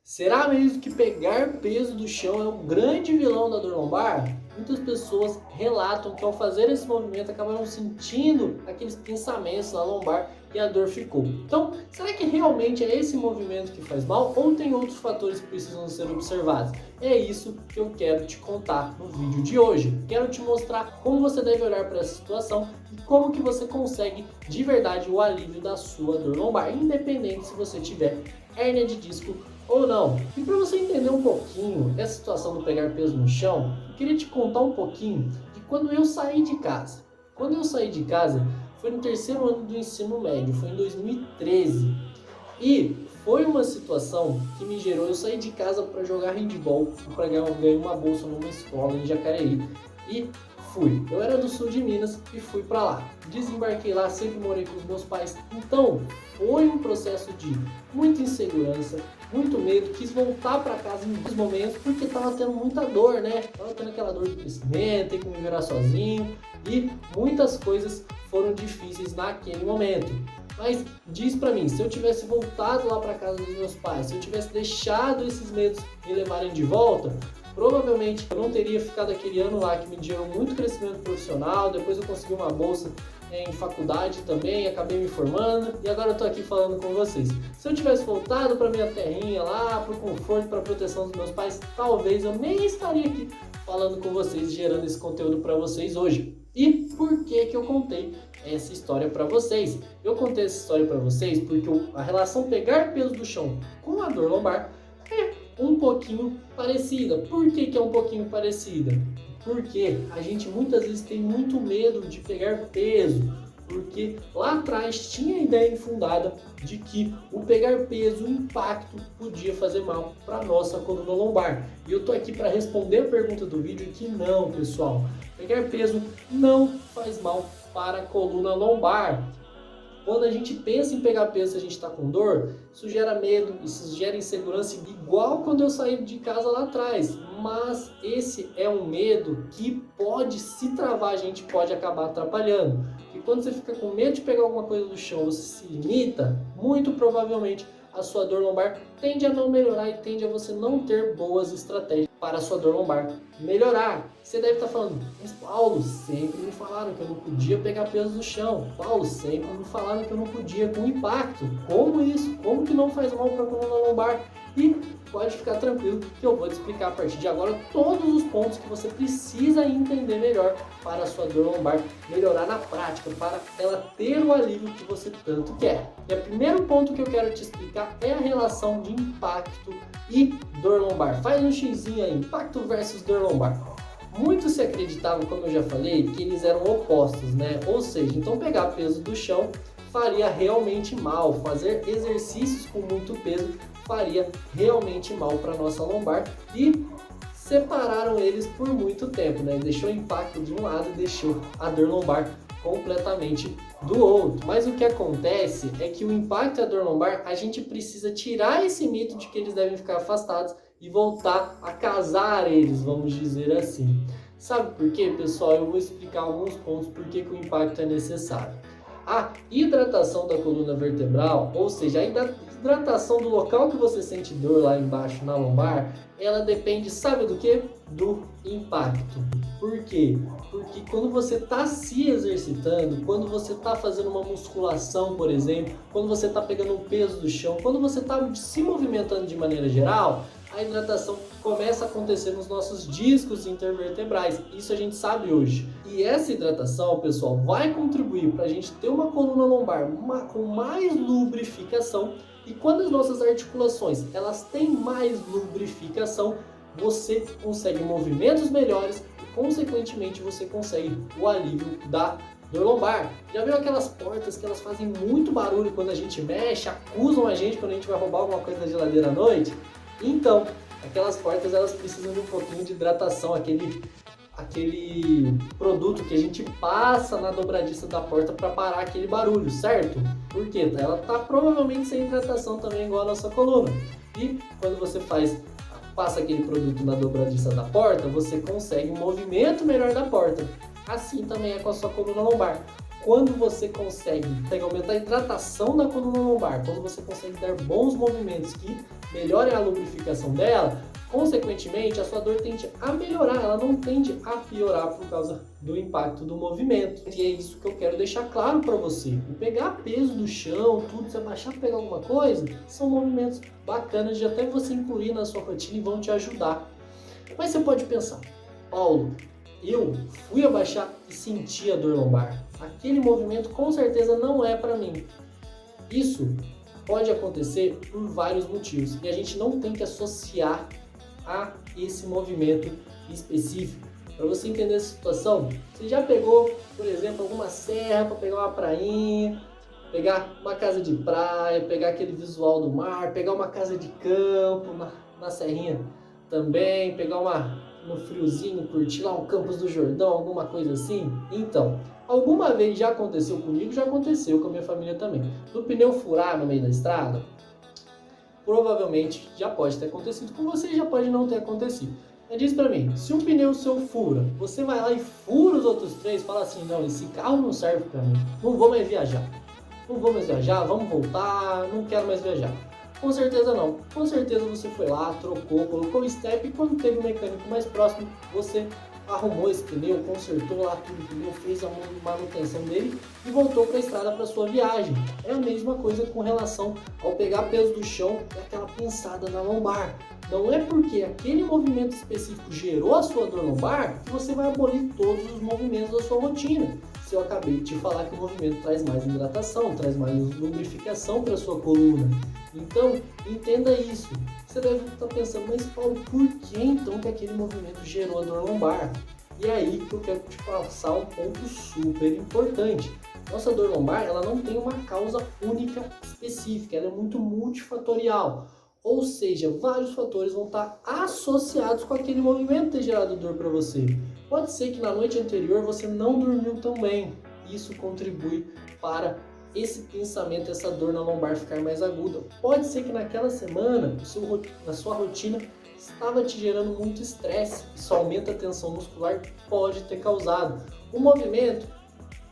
Será mesmo que pegar peso do chão é o grande vilão da dor lombar? Muitas pessoas relatam que ao fazer esse movimento acabaram sentindo aqueles pensamentos na lombar e a dor ficou. Então, será que realmente é esse movimento que faz mal ou tem outros fatores que precisam ser observados? É isso que eu quero te contar no vídeo de hoje. Quero te mostrar como você deve olhar para essa situação e como que você consegue de verdade o alívio da sua dor lombar, independente se você tiver hérnia de disco ou não. E para você entender um pouquinho essa situação do pegar peso no chão, eu queria te contar um pouquinho de quando eu saí de casa. Quando eu saí de casa foi no terceiro ano do ensino médio, foi em 2013. E foi uma situação que me gerou eu sair de casa para jogar handball, para ganhar uma bolsa numa escola em Jacareí. E fui. Eu era do sul de Minas e fui para lá. Desembarquei lá, sempre morei com os meus pais. Então, foi um processo de muita insegurança, muito medo. Quis voltar para casa em muitos momentos porque tava tendo muita dor, né? Tava tendo aquela dor de crescimento, ter que me virar sozinho e muitas coisas foram difíceis naquele momento. Mas diz pra mim, se eu tivesse voltado lá para casa dos meus pais, se eu tivesse deixado esses medos me levarem de volta, provavelmente eu não teria ficado aquele ano lá que me gerou muito crescimento profissional. Depois eu consegui uma bolsa em faculdade também, acabei me formando e agora eu tô aqui falando com vocês. Se eu tivesse voltado para minha terrinha lá, pro conforto, para proteção dos meus pais, talvez eu nem estaria aqui falando com vocês, gerando esse conteúdo para vocês hoje. E por que que eu contei essa história para vocês? Eu contei essa história para vocês porque a relação pegar peso do chão com a dor lombar é um pouquinho parecida. Por que que é um pouquinho parecida? Porque a gente muitas vezes tem muito medo de pegar peso, porque lá atrás tinha a ideia infundada de que o pegar peso, o impacto, podia fazer mal para a nossa coluna lombar. E eu tô aqui para responder a pergunta do vídeo que não, pessoal. Pegar peso não faz mal para a coluna lombar. Quando a gente pensa em pegar peso se a gente está com dor, isso gera medo, isso gera insegurança, igual quando eu saí de casa lá atrás. Mas esse é um medo que pode, se travar, a gente pode acabar atrapalhando. E quando você fica com medo de pegar alguma coisa do chão, você se limita, muito provavelmente a sua dor lombar tende a não melhorar e tende a você não ter boas estratégias para a sua dor lombar melhorar. Você deve estar falando, mas Paulo, sempre me falaram que eu não podia pegar peso do chão. Paulo, sempre me falaram que eu não podia com impacto. Como isso? Como que não faz mal para a coluna lombar? E pode ficar tranquilo que eu vou te explicar a partir de agora todos os pontos que você precisa entender melhor para a sua dor lombar melhorar na prática, para ela ter o alívio que você tanto quer. E o primeiro ponto que eu quero te explicar é a relação de impacto e dor lombar. Faz um xizinho aí, impacto versus dor lombar. Muito se acreditava, como eu já falei, que eles eram opostos, né? Ou seja, então pegar peso do chão faria realmente mal, fazer exercícios com muito peso faria realmente mal para nossa lombar e separaram eles por muito tempo, né? Deixou o impacto de um lado e deixou a dor lombar completamente do outro. Mas o que acontece é que o impacto e a dor lombar, a gente precisa tirar esse mito de que eles devem ficar afastados e voltar a casar eles, vamos dizer assim. Sabe por quê, pessoal? Eu vou explicar alguns pontos por que o impacto é necessário. A hidratação da coluna vertebral, ou seja, a hidratação do local que você sente dor lá embaixo na lombar, ela depende, sabe do que? Do impacto. Por quê? Porque quando você está se exercitando, quando você está fazendo uma musculação, por exemplo, quando você está pegando um peso do chão, quando você está se movimentando de maneira geral, a hidratação começa a acontecer nos nossos discos intervertebrais. Isso a gente sabe hoje. E essa hidratação, pessoal, vai contribuir para a gente ter uma coluna lombar com mais lubrificação. E quando as nossas articulações elas têm mais lubrificação, você consegue movimentos melhores e, consequentemente, você consegue o alívio da dor lombar. Já viu aquelas portas que elas fazem muito barulho quando a gente mexe, acusam a gente quando a gente vai roubar alguma coisa da geladeira à noite? Então, aquelas portas elas precisam de um pouquinho de hidratação, aquele produto que a gente passa na dobradiça da porta para parar aquele barulho, certo? Porque ela tá provavelmente sem hidratação também igual a nossa coluna. E quando você passa aquele produto na dobradiça da porta, você consegue um movimento melhor da porta. Assim também é com a sua coluna lombar. Quando você consegue aumentar a hidratação da coluna lombar, quando você consegue dar bons movimentos que melhorem a lubrificação dela, consequentemente a sua dor tende a melhorar, ela não tende a piorar por causa do impacto do movimento. E é isso que eu quero deixar claro para você. O pegar peso do chão, tudo, você abaixar para pegar alguma coisa, são movimentos bacanas de até você incluir na sua rotina e vão te ajudar. Mas você pode pensar, Paulo, eu fui abaixar e senti a dor lombar. Aquele movimento com certeza não é para mim. Isso pode acontecer por vários motivos e a gente não tem que associar a esse movimento específico. Para você entender essa situação, você já pegou, por exemplo, alguma serra para pegar uma prainha, pegar uma casa de praia, pegar aquele visual do mar, pegar uma casa de campo na serrinha também, pegar no friozinho, curtir lá um Campos do Jordão, alguma coisa assim? Então, alguma vez já aconteceu comigo, já aconteceu com a minha família também. Do pneu furar no meio da estrada, provavelmente já pode ter acontecido com você e já pode não ter acontecido. Mas diz pra mim, se um pneu seu fura, você vai lá e fura os outros três, fala assim, não, esse carro não serve pra mim, não vou mais viajar. Não vou mais viajar, vamos voltar, não quero mais viajar. Com certeza não. Com certeza você foi lá, trocou, colocou o step e quando teve um mecânico mais próximo, você arrumou esse pneu, consertou lá tudo o pneu, fez a manutenção dele e voltou para a estrada para sua viagem. É a mesma coisa com relação ao pegar peso do chão e aquela pinçada na lombar. Não é porque aquele movimento específico gerou a sua dor lombar que você vai abolir todos os movimentos da sua rotina. Se eu acabei de te falar que o movimento traz mais hidratação, traz mais lubrificação para a sua coluna. Então, entenda isso. Você deve estar pensando, mas Paulo, por que então que aquele movimento gerou a dor lombar? E é aí que eu quero te passar um ponto super importante. Nossa dor lombar, ela não tem uma causa única específica, ela é muito multifatorial. Ou seja, vários fatores vão estar associados com aquele movimento ter gerado dor para você. Pode ser que na noite anterior você não dormiu tão bem. Isso contribui para esse pinçamento, essa dor na lombar ficar mais aguda. Pode ser que naquela semana, na sua rotina, estava te gerando muito estresse. Isso aumenta a tensão muscular, pode ter causado. O movimento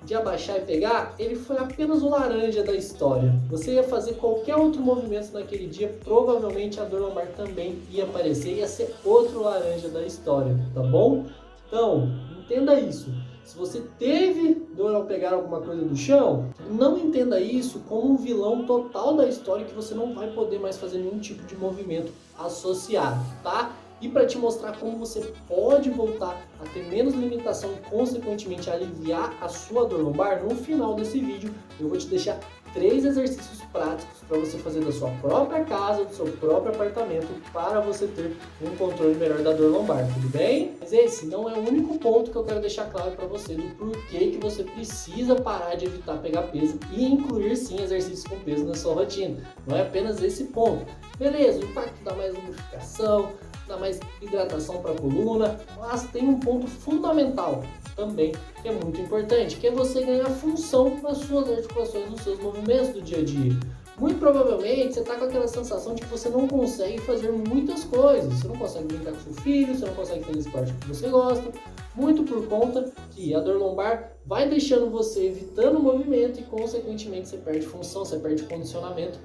de abaixar e pegar, ele foi apenas o laranja da história. Você ia fazer qualquer outro movimento naquele dia, provavelmente a dor lombar também ia aparecer, ia ser outro laranja da história, tá bom? Então, entenda isso. Se você teve dor ao pegar alguma coisa do chão, não entenda isso como um vilão total da história que você não vai poder mais fazer nenhum tipo de movimento associado, tá? E para te mostrar como você pode voltar a ter menos limitação e consequentemente aliviar a sua dor lombar, no final desse vídeo eu vou te deixar 3 exercícios práticos para você fazer da sua própria casa, do seu próprio apartamento, para você ter um controle melhor da dor lombar, tudo bem? Mas esse não é o único ponto que eu quero deixar claro para você do porquê que você precisa parar de evitar pegar peso e incluir sim exercícios com peso na sua rotina. Não é apenas esse ponto. Beleza, o impacto dá mais lubrificação, dá mais hidratação para a coluna, mas tem um ponto fundamental também, que é muito importante, que é você ganhar função nas suas articulações, nos seus movimentos do dia a dia. Muito provavelmente você está com aquela sensação de que você não consegue fazer muitas coisas, você não consegue brincar com seu filho, você não consegue fazer esporte que você gosta, muito por conta que a dor lombar vai deixando você evitando o movimento e consequentemente você perde função, você perde condicionamento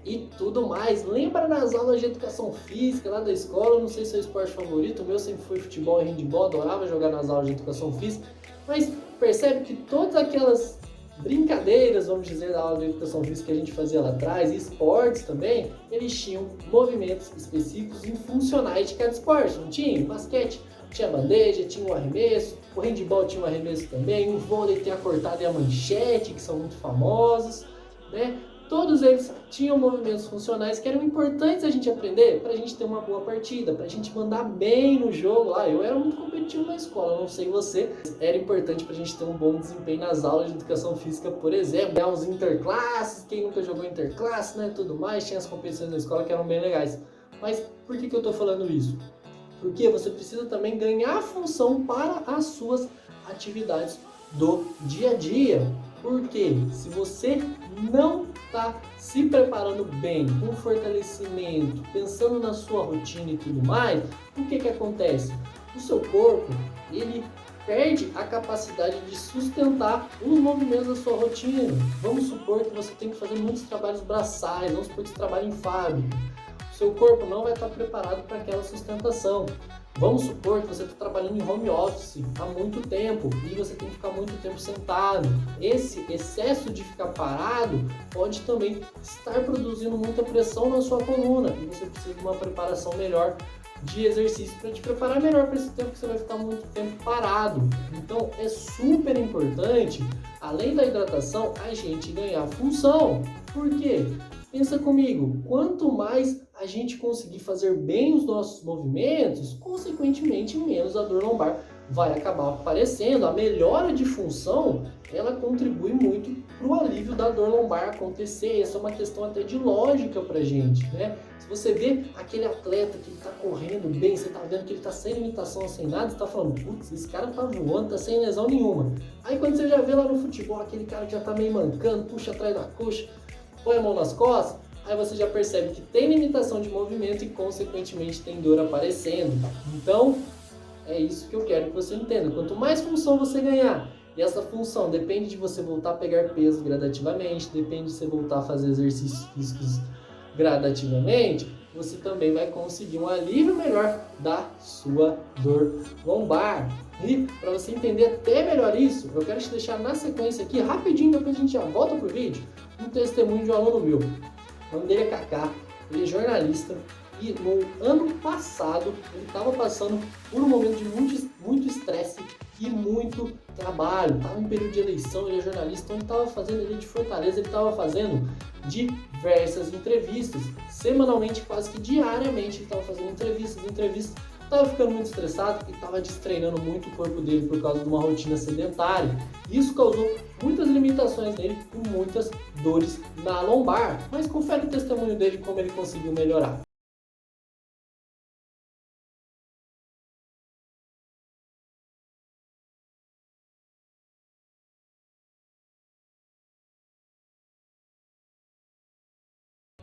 e tudo mais. Lembra nas aulas de educação física lá da escola, não sei se é o esporte favorito, o meu sempre foi futebol e handebol, adorava jogar nas aulas de educação física, mas percebe que todas aquelas brincadeiras, vamos dizer, da aula de educação física que a gente fazia lá atrás, e esportes também, eles tinham movimentos específicos e funcionais de cada esporte, não tinha? O basquete tinha bandeja, tinha o arremesso, o handebol tinha o arremesso também, o vôlei tem a cortada e a manchete, que são muito famosos, né? Todos eles tinham movimentos funcionais que eram importantes a gente aprender para a gente ter uma boa partida, para a gente mandar bem no jogo. Eu era muito competitivo na escola, não sei você, era importante para a gente ter um bom desempenho nas aulas de educação física, por exemplo. Ganhar uns interclasses, quem nunca jogou interclasse, né, tudo mais, tinha as competições na escola que eram bem legais. Mas por que eu estou falando isso? Porque você precisa também ganhar função para as suas atividades do dia a dia. Porque se você não está se preparando bem, com fortalecimento, pensando na sua rotina e tudo mais, o que acontece? O seu corpo, ele perde a capacidade de sustentar os movimentos da sua rotina. Vamos supor que você tem que fazer muitos trabalhos braçais, vamos supor que você trabalha em fábrica. O seu corpo não vai estar preparado para aquela sustentação. Vamos supor que você está trabalhando em home office há muito tempo e você tem que ficar muito tempo sentado. Esse excesso de ficar parado pode também estar produzindo muita pressão na sua coluna e você precisa de uma preparação melhor de exercício para te preparar melhor para esse tempo que você vai ficar muito tempo parado. Então é super importante, além da hidratação, a gente ganhar função. Por quê? Pensa comigo, quanto mais a gente conseguir fazer bem os nossos movimentos, consequentemente menos a dor lombar vai acabar aparecendo. A melhora de função, ela contribui muito para o alívio da dor lombar acontecer. Essa é uma questão até de lógica para a gente, né? Se você vê aquele atleta que está correndo bem, você está vendo que ele está sem limitação, sem nada, você está falando, putz, esse cara está voando, está sem lesão nenhuma. Aí quando você já vê lá no futebol, aquele cara que já está meio mancando, puxa atrás da coxa, põe a mão nas costas, aí você já percebe que tem limitação de movimento e consequentemente tem dor aparecendo. Então, é isso que eu quero que você entenda. Quanto mais função você ganhar, e essa função depende de você voltar a pegar peso gradativamente, depende de você voltar a fazer exercícios físicos gradativamente, você também vai conseguir um alívio melhor da sua dor lombar. E para você entender até melhor isso, eu quero te deixar na sequência aqui, rapidinho, depois a gente já volta pro vídeo, um testemunho de um aluno meu. O nome dele é Kaká, ele é jornalista e no ano passado ele estava passando por um momento de muito estresse e muito trabalho. Estava em período de eleição, ele é jornalista, então ele estava fazendo, ele é de Fortaleza, ele estava fazendo diversas entrevistas, semanalmente, quase que diariamente ele estava fazendo entrevistas. Estava ficando muito estressado e estava destreinando muito o corpo dele por causa de uma rotina sedentária. Isso causou muitas limitações nele e muitas dores na lombar. Mas confere o testemunho dele como ele conseguiu melhorar.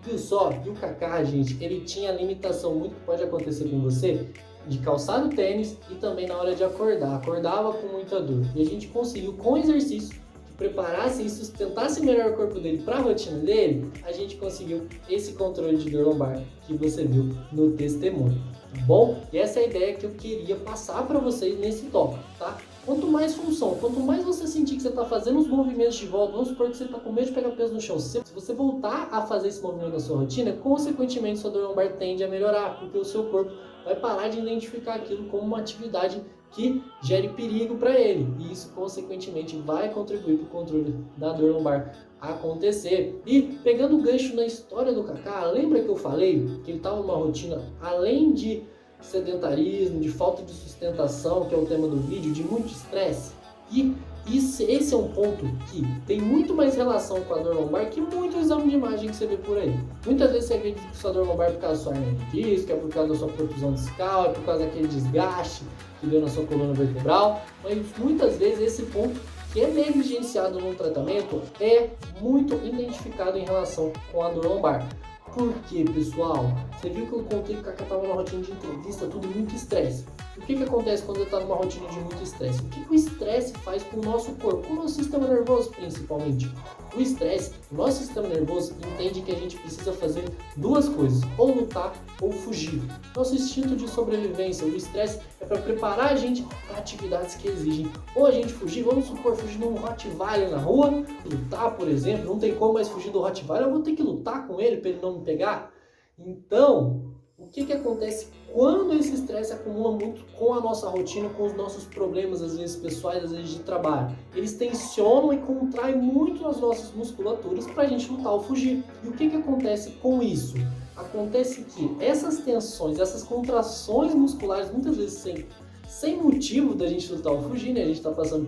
Viu só? E o Kaká, gente, ele tinha a limitação muito que pode acontecer com você de calçar o tênis e também na hora de acordar. Acordava com muita dor. E a gente conseguiu, com exercício, que preparasse e sustentasse melhor o corpo dele para a rotina dele, a gente conseguiu esse controle de dor lombar que você viu no testemunho. Tá bom? E essa é a ideia que eu queria passar para vocês nesse tópico, tá? Quanto mais função, quanto mais você sentir que você está fazendo os movimentos de volta, vamos supor que você está com medo de pegar peso no chão. Se você voltar a fazer esse movimento na sua rotina, consequentemente sua dor lombar tende a melhorar, porque o seu corpo vai parar de identificar aquilo como uma atividade que gere perigo para ele. E isso, consequentemente, vai contribuir para o controle da dor lombar acontecer. E pegando o gancho na história do Kaká, lembra que eu falei que ele estava numa rotina, além de sedentarismo, de falta de sustentação, que é o tema do vídeo, de muito estresse? E esse é um ponto que tem muito mais relação com a dor lombar que muito exame de imagem que você vê por aí. Muitas vezes você acredita que sua dor lombar é por causa da sua hernia de disco, é por causa da sua protusão discal, é por causa daquele desgaste que deu na sua coluna vertebral, mas muitas vezes esse ponto que é negligenciado no tratamento é muito identificado em relação com a dor lombar. Por quê, pessoal? Você viu que eu contei que o Kaká estava numa rotina de entrevista, tudo muito estresse. O que acontece quando ele está numa rotina de muito estresse? O que o estresse faz com o nosso corpo, com o nosso sistema nervoso principalmente? O estresse, o nosso sistema nervoso entende que a gente precisa fazer duas coisas, ou lutar ou fugir. Nosso instinto de sobrevivência, o estresse é para preparar a gente para atividades que exigem ou a gente fugir, vamos supor, fugir de um Rottweiler na rua, lutar, por exemplo, não tem como mais fugir do Rottweiler, eu vou ter que lutar com ele para ele não me pegar. Então, o que acontece quando esse estresse acumula muito com a nossa rotina, com os nossos problemas, às vezes pessoais, às vezes de trabalho? Eles tensionam e contraem muito as nossas musculaturas para a gente lutar ou fugir. E o que acontece com isso? Acontece que essas tensões, essas contrações musculares, muitas vezes sem motivo da gente lutar ou fugir, né? A gente está passando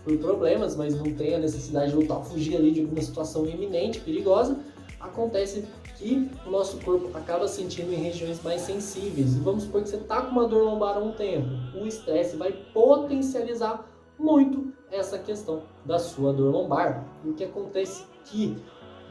por problemas, mas não tem a necessidade de lutar ou fugir ali de alguma situação iminente, perigosa. Acontece que o nosso corpo acaba sentindo em regiões mais sensíveis. E vamos supor que você está com uma dor lombar há um tempo. O estresse vai potencializar muito essa questão da sua dor lombar. E o que acontece que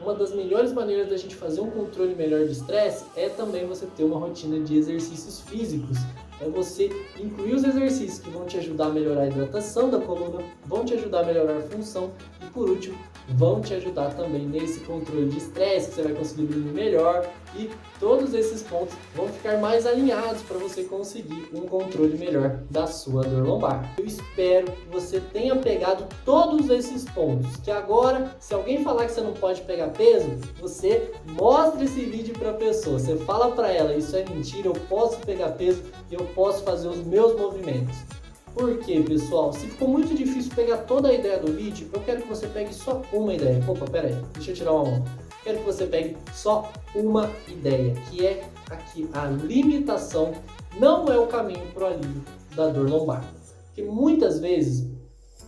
uma das melhores maneiras da gente fazer um controle melhor do estresse é também você ter uma rotina de exercícios físicos é você incluir os exercícios que vão te ajudar a melhorar a hidratação da coluna, vão te ajudar a melhorar a função e, por último, vão te ajudar também nesse controle de estresse, que você vai conseguir dormir melhor, e todos esses pontos vão ficar mais alinhados para você conseguir um controle melhor da sua dor lombar. Eu espero que você tenha pegado todos esses pontos, que agora, se alguém falar que você não pode pegar peso, você mostra esse vídeo para a pessoa, você fala para ela, isso é mentira, eu posso pegar peso e eu posso fazer os meus movimentos. Por quê, pessoal? Se ficou muito difícil pegar toda a ideia do vídeo, eu quero que você pegue só uma ideia. Opa, pera aí, deixa eu tirar uma mão. Quero que você pegue só uma ideia, que é aqui a limitação não é o caminho para o alívio da dor lombar. Porque muitas vezes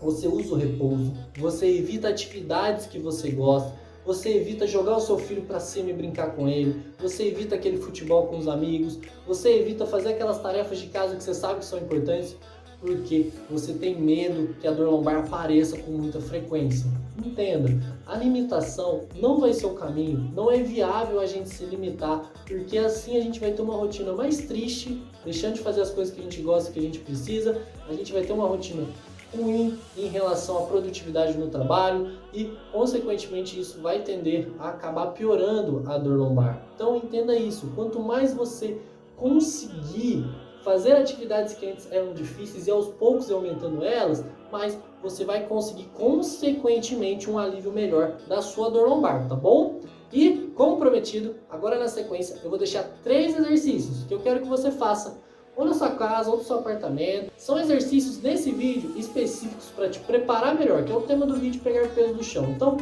você usa o repouso, você evita atividades que você gosta, você evita jogar o seu filho para cima e brincar com ele, você evita aquele futebol com os amigos, você evita fazer aquelas tarefas de casa que você sabe que são importantes, porque você tem medo que a dor lombar apareça com muita frequência. Entenda, a limitação não vai ser o caminho, não é viável a gente se limitar, porque assim a gente vai ter uma rotina mais triste, deixando de fazer as coisas que a gente gosta, que a gente precisa, a gente vai ter uma rotina ruim em relação à produtividade no trabalho e, consequentemente, isso vai tender a acabar piorando a dor lombar. Então entenda isso, quanto mais você conseguir fazer atividades que antes eram difíceis e aos poucos ir aumentando elas, mas você vai conseguir consequentemente um alívio melhor da sua dor lombar, tá bom? E, como prometido, agora na sequência eu vou deixar 3 exercícios que eu quero que você faça ou na sua casa, ou no seu apartamento. São exercícios nesse vídeo específicos para te preparar melhor, que é o tema do vídeo, pegar peso do chão. Então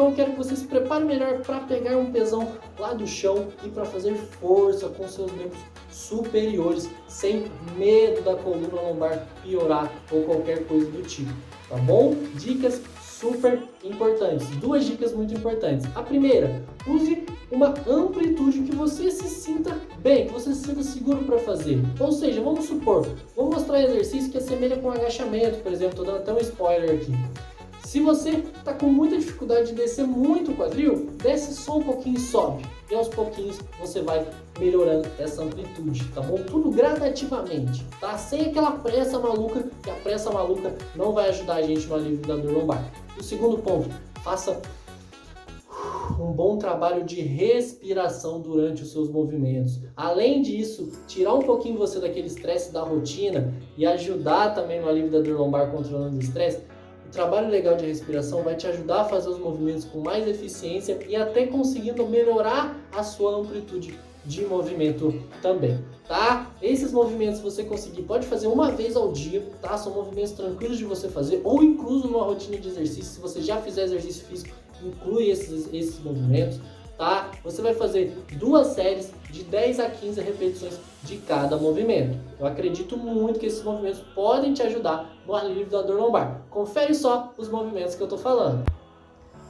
eu quero que você se prepare melhor para pegar um pesão lá do chão e para fazer força com seus membros superiores, sem medo da coluna lombar piorar ou qualquer coisa do tipo, tá bom? Dicas super importantes, 2 dicas muito importantes. A primeira, use uma amplitude que você se sinta bem, que você se sinta seguro para fazer. Ou seja, vamos supor, vou mostrar exercício que assemelha com agachamento, por exemplo, estou dando até um spoiler aqui. Se você está com muita dificuldade de descer muito o quadril, desce só um pouquinho e sobe. E aos pouquinhos você vai melhorando essa amplitude, tá bom? Tudo gradativamente, tá? Sem aquela pressa maluca, que a pressa maluca não vai ajudar a gente no alívio da dor lombar. O segundo ponto, faça um bom trabalho de respiração durante os seus movimentos. Além disso, tirar um pouquinho você daquele estresse da rotina e ajudar também no alívio da dor lombar controlando o estresse, o trabalho legal de respiração vai te ajudar a fazer os movimentos com mais eficiência e até conseguindo melhorar a sua amplitude de movimento também, tá? Esses movimentos você conseguir, pode fazer uma vez ao dia, tá? São movimentos tranquilos de você fazer ou incluso numa rotina de exercício. Se você já fizer exercício físico, inclui esses movimentos, tá? Você vai fazer 2 séries de 10 a 15 repetições de cada movimento. Eu acredito muito que esses movimentos podem te ajudar no alívio da dor lombar. Confere só os movimentos que eu tô falando.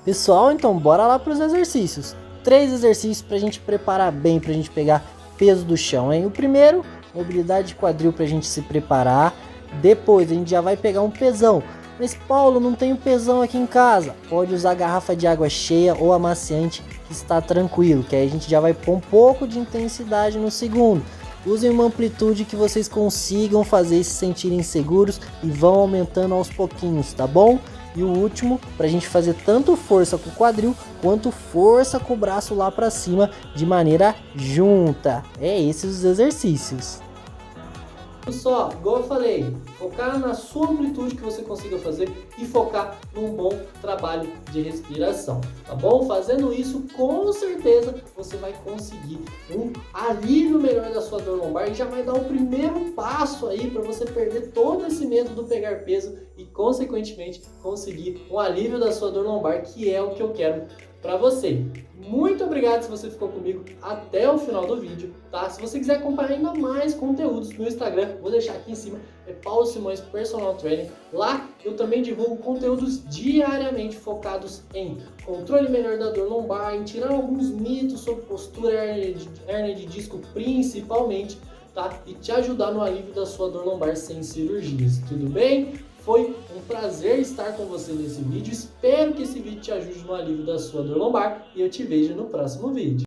Pessoal, então bora lá para os exercícios. 3 exercícios para a gente preparar bem, para a gente pegar peso do chão, hein? O primeiro, mobilidade de quadril para a gente se preparar. Depois a gente já vai pegar um pesão. Mas Paulo, não tenho pesão aqui em casa. Pode usar a garrafa de água cheia ou amaciante, que está tranquilo, que aí a gente já vai pôr um pouco de intensidade no segundo. Usem uma amplitude que vocês consigam fazer se sentirem seguros e vão aumentando aos pouquinhos, tá bom? E o último, para a gente fazer tanto força com o quadril, quanto força com o braço lá para cima, de maneira junta. É esses os exercícios. Só, igual eu falei, focar na sua amplitude que você consiga fazer e focar num bom trabalho de respiração, tá bom? Fazendo isso, com certeza você vai conseguir um alívio melhor da sua dor lombar e já vai dar o primeiro passo aí para você perder todo esse medo do pegar peso e, consequentemente, conseguir um alívio da sua dor lombar, que é o que eu quero para você. Muito obrigado se você ficou comigo até o final do vídeo, tá? Se você quiser acompanhar ainda mais conteúdos no Instagram, vou deixar aqui em cima, é Paulo Simões Personal Training. Lá eu também divulgo conteúdos diariamente focados em controle melhor da dor lombar, em tirar alguns mitos sobre postura, hérnia de disco principalmente, tá? E te ajudar no alívio da sua dor lombar sem cirurgias, tudo bem? Foi um prazer estar com você nesse vídeo, espero que esse vídeo te ajude no alívio da sua dor lombar e eu te vejo no próximo vídeo.